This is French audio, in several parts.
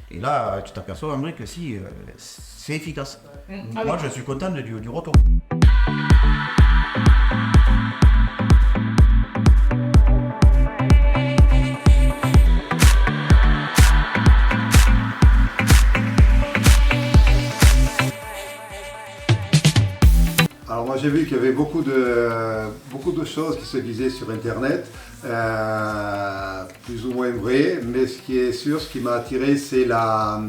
Et là, tu t'aperçois, André, que si, c'est efficace. Moi, je suis content du retour. Alors moi j'ai vu qu'il y avait beaucoup de choses qui se disaient sur internet, plus ou moins vraies, mais ce qui est sûr, ce qui m'a attiré, c'est la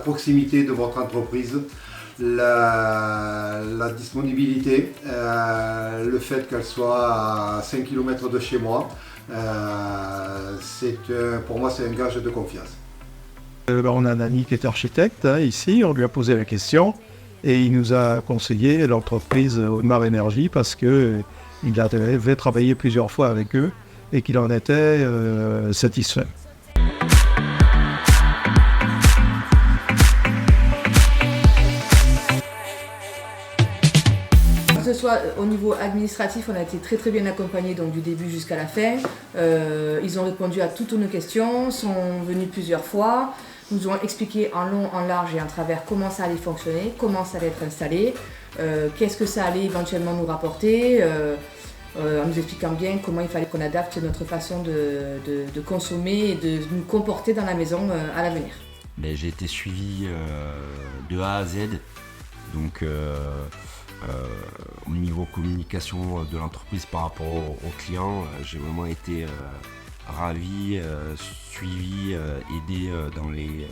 proximité de votre entreprise, la disponibilité, le fait qu'elle soit à 5 km de chez moi, pour moi c'est un gage de confiance. On a un ami qui est architecte ici, on lui a posé la question. Et il nous a conseillé l'entreprise Audemars Énergie parce qu'il avait travaillé plusieurs fois avec eux et qu'il en était satisfait. Que ce soit au niveau administratif, on a été très bien accompagnés donc du début jusqu'à la fin. Ils ont répondu à toutes nos questions, sont venus plusieurs fois. Nous ont expliqué en long, en large et en travers comment ça allait fonctionner, comment ça allait être installé, qu'est-ce que ça allait éventuellement nous rapporter, en nous expliquant bien comment il fallait qu'on adapte notre façon de consommer et de nous comporter dans la maison à l'avenir. J'ai été suivi de A à Z, donc au niveau communication de l'entreprise par rapport aux clients, j'ai vraiment été ravi, suivi, aidé dans les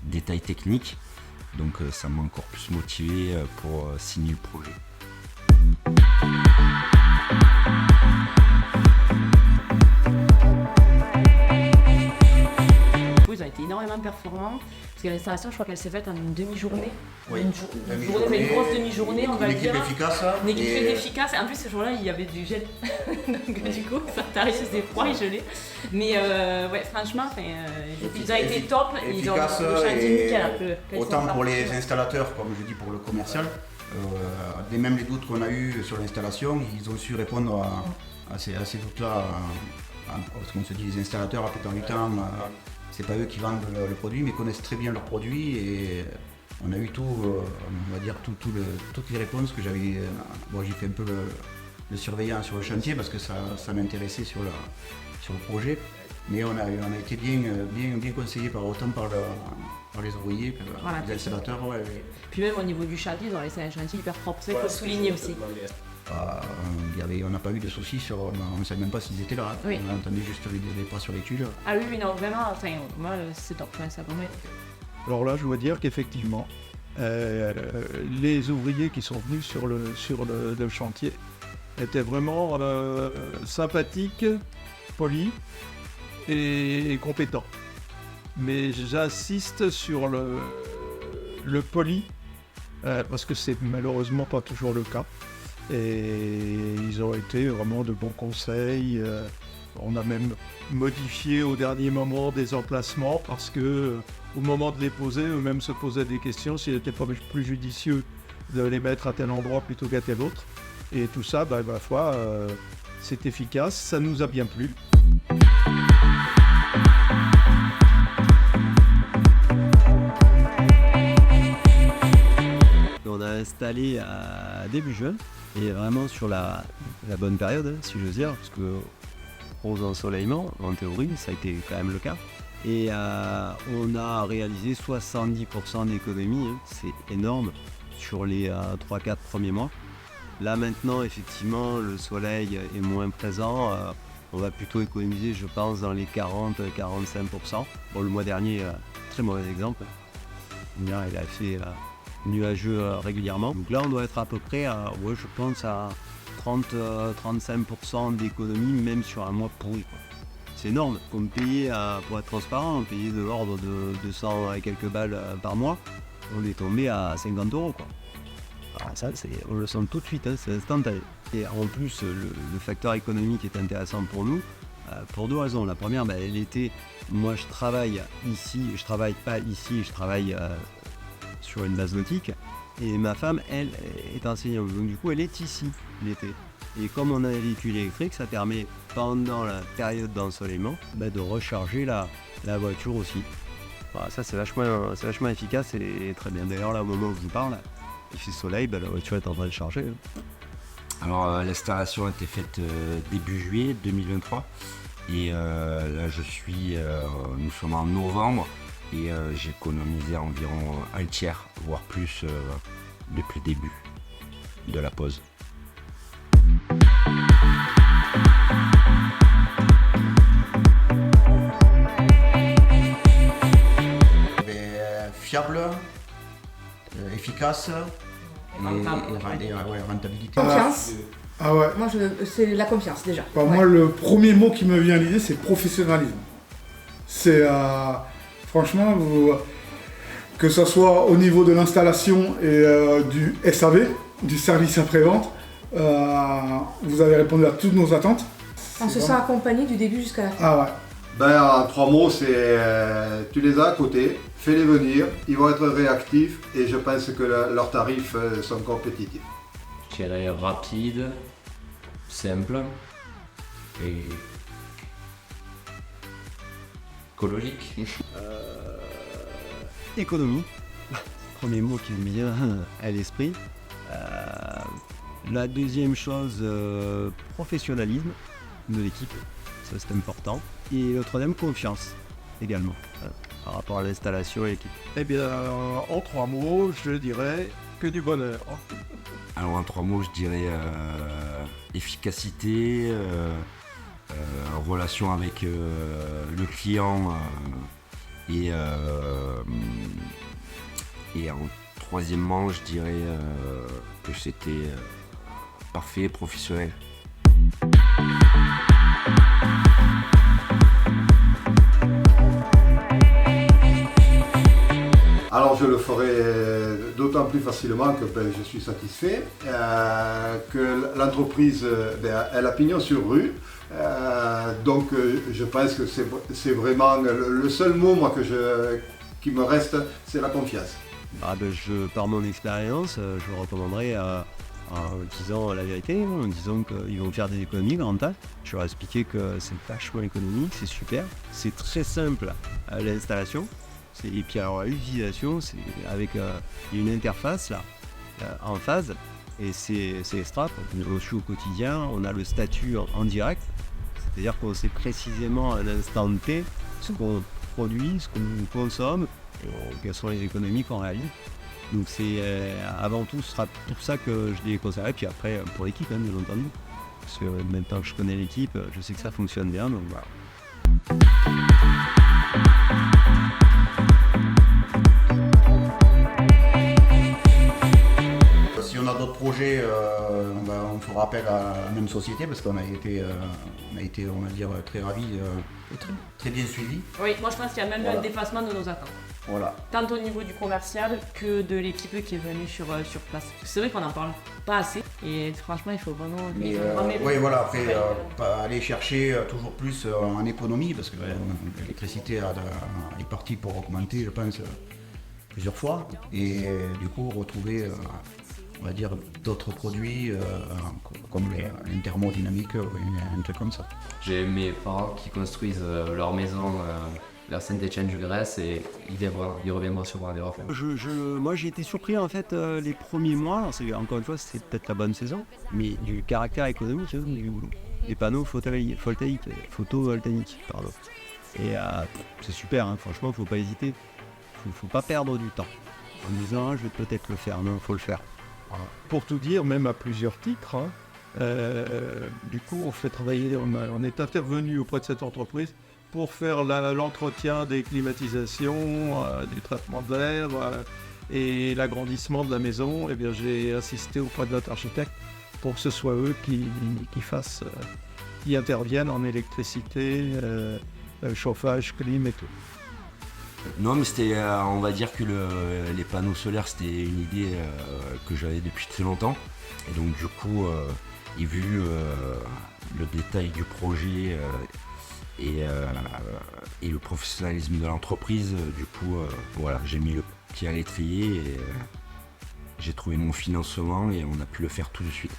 détails techniques. Donc ça m'a encore plus motivé pour signer le projet. Ils ont été énormément performants parce que l'installation, je crois qu'elle s'est faite en une demi-journée. Oui, une grosse demi-journée, on va une équipe dire. efficace. Une équipe très efficace. En plus, ce jour-là, il y avait du gel. Donc, du coup, ça t'arrive, c'était froid et gelé. Mais ouais, franchement, ils ont été top. Ils ont le chantier nickel. Autant pour les installateurs, comme je dis pour le commercial, même les doutes qu'on a eu sur l'installation, ils ont su répondre à ces doutes-là. Parce qu'on se dit, les installateurs, la plupart du temps, c'est pas eux qui vendent le produit, mais connaissent très bien leurs produits et on a eu on va dire toutes les réponses que j'avais. J'ai fait un peu le surveillant sur le chantier parce que ça m'intéressait sur le projet, mais on a été bien conseillés autant par les ouvriers que les installateurs. Puis même au niveau du chantier, ils ont laissé un chantier hyper propre, c'est faut souligner aussi. On n'a pas eu de soucis on ne savait même pas s'ils étaient là. Oui. On a entendu juste les pas sur les tuiles. Ah oui, non, vraiment, moi c'est top, ça promet. Alors là, je dois dire qu'effectivement, les ouvriers qui sont venus sur le chantier étaient vraiment sympathiques, polis et compétents. Mais j'insiste sur le poli, parce que c'est malheureusement pas toujours le cas. Et ils ont été vraiment de bons conseils. On a même modifié au dernier moment des emplacements parce que au moment de les poser, eux-mêmes se posaient des questions s'il n'était pas plus judicieux de les mettre à tel endroit plutôt qu'à tel autre. Et tout ça, ma foi, c'est efficace, ça nous a bien plu. On a installé à début juin et vraiment sur la bonne période, si j'ose dire, parce que aux ensoleillements, en théorie, ça a été quand même le cas. Et on a réalisé 70% d'économie, c'est énorme sur les 3-4 premiers mois. Là maintenant, effectivement, le soleil est moins présent. On va plutôt économiser, je pense, dans les 40-45%. Bon, le mois dernier, très mauvais exemple. Il a fait nuageux régulièrement. Donc là, on doit être à peu près, je pense, à 30-35% d'économie, même sur un mois pourri, quoi. C'est énorme. Comme payer, pour être transparent, on payait de l'ordre de 200 et quelques balles par mois. On est tombé à 50 €, quoi. Alors ça, on le sent tout de suite, c'est instantané. Et en plus, le facteur économique est intéressant pour nous, pour deux raisons. La première, elle était, moi je travaille ici, je travaille pas ici, je travaille sur une base nautique. Et ma femme, elle, est enseignante, donc du coup, elle est ici l'été. Et comme on a un véhicule électrique, ça permet, pendant la période d'ensoleillement, de recharger la voiture aussi. Voilà, ça c'est vachement efficace et très bien. D'ailleurs là au moment où je vous parle, il fait soleil, la voiture est en train de charger. Alors l'installation a été faite début juillet 2023 et là nous sommes en novembre et j'ai économisé environ un tiers, voire plus depuis le début de la pause. Fiable, efficace et rentabilité. Confiance. Ah ouais. Moi, c'est la confiance déjà. Bah, Ouais. Moi, le premier mot qui me vient à l'idée, c'est professionnalisme. C'est franchement, que ce soit au niveau de l'installation et du SAV, du service après-vente, vous avez répondu à toutes nos attentes. On se sent accompagné du début jusqu'à la fin. Ah ouais. Ben, en 3 mots, c'est tu les as à côté, fais-les venir, ils vont être réactifs et je pense que leurs tarifs sont compétitifs. Je dirais rapide, simple et écologique. Économie, premier mot qui me vient à l'esprit. La deuxième chose, professionnalisme de l'équipe, ça c'est important. Et le troisième, confiance également, par rapport à l'installation et l'équipe. Eh bien, en 3 mots, je dirais que du bonheur. Alors en 3 mots, je dirais efficacité, relation avec le client et en troisièmement, je dirais que c'était parfait, professionnel. Alors je le ferai d'autant plus facilement que je suis satisfait, que l'entreprise elle a pignon sur rue, donc je pense que c'est vraiment le seul mot moi, qui me reste, c'est la confiance. Par mon expérience, je vous recommanderais en disant la vérité, en disant qu'ils vont faire des économies rentables. Je leur ai expliqué que c'est vachement économique, c'est super, c'est très simple à l'installation. Et puis alors l'utilisation, c'est avec une interface là, en phase, et c'est extra. On suit au quotidien, on a le statut en direct, c'est-à-dire qu'on sait précisément à l'instant T ce qu'on produit, ce qu'on consomme, et quelles sont les économies qu'on réalise. Donc c'est avant tout, ce sera pour ça que je les conseillerais, puis après pour l'équipe, hein, bien entendu. Parce que maintenant que je connais l'équipe, je sais que ça fonctionne bien, donc voilà. Si on a d'autres projets, on fera appel à la même société parce qu'on a été, on va dire, très ravis et très bien suivis. Oui, moi je pense qu'il y a même un dépassement de nos attentes. Voilà. Tant au niveau du commercial que de l'équipe qui est venue sur place. C'est vrai qu'on n'en parle pas assez et franchement il faut vraiment... Oui, voilà, après aller chercher toujours plus en économie parce que l'électricité est partie pour augmenter, je pense, plusieurs fois et du coup retrouver... on va dire d'autres produits comme l'inthermodynamique ou un truc comme ça. J'ai mes parents qui construisent leur maison vers Saint-Étienne-du-Grèce et ils reviendront sûrement des refs. Moi j'ai été surpris en fait les premiers mois, encore une fois c'est peut-être la bonne saison, mais du caractère économique des panneaux photovoltaïques. Et c'est super, hein, franchement faut pas hésiter, faut pas perdre du temps en disant je vais peut-être le faire, non faut le faire. Pour tout dire, même à plusieurs titres, hein, du coup on fait travailler, on est intervenu auprès de cette entreprise pour faire l'entretien des climatisations, du traitement de l'air et l'agrandissement de la maison. Et bien j'ai assisté auprès de notre architecte pour que ce soit eux qui interviennent en électricité, chauffage, clim et tout. Non, mais c'était, on va dire que les panneaux solaires, c'était une idée que j'avais depuis très longtemps. Et donc du coup, et vu le détail du projet et le professionnalisme de l'entreprise, du coup, voilà, j'ai mis le pied à l'étrier et j'ai trouvé mon financement et on a pu le faire tout de suite.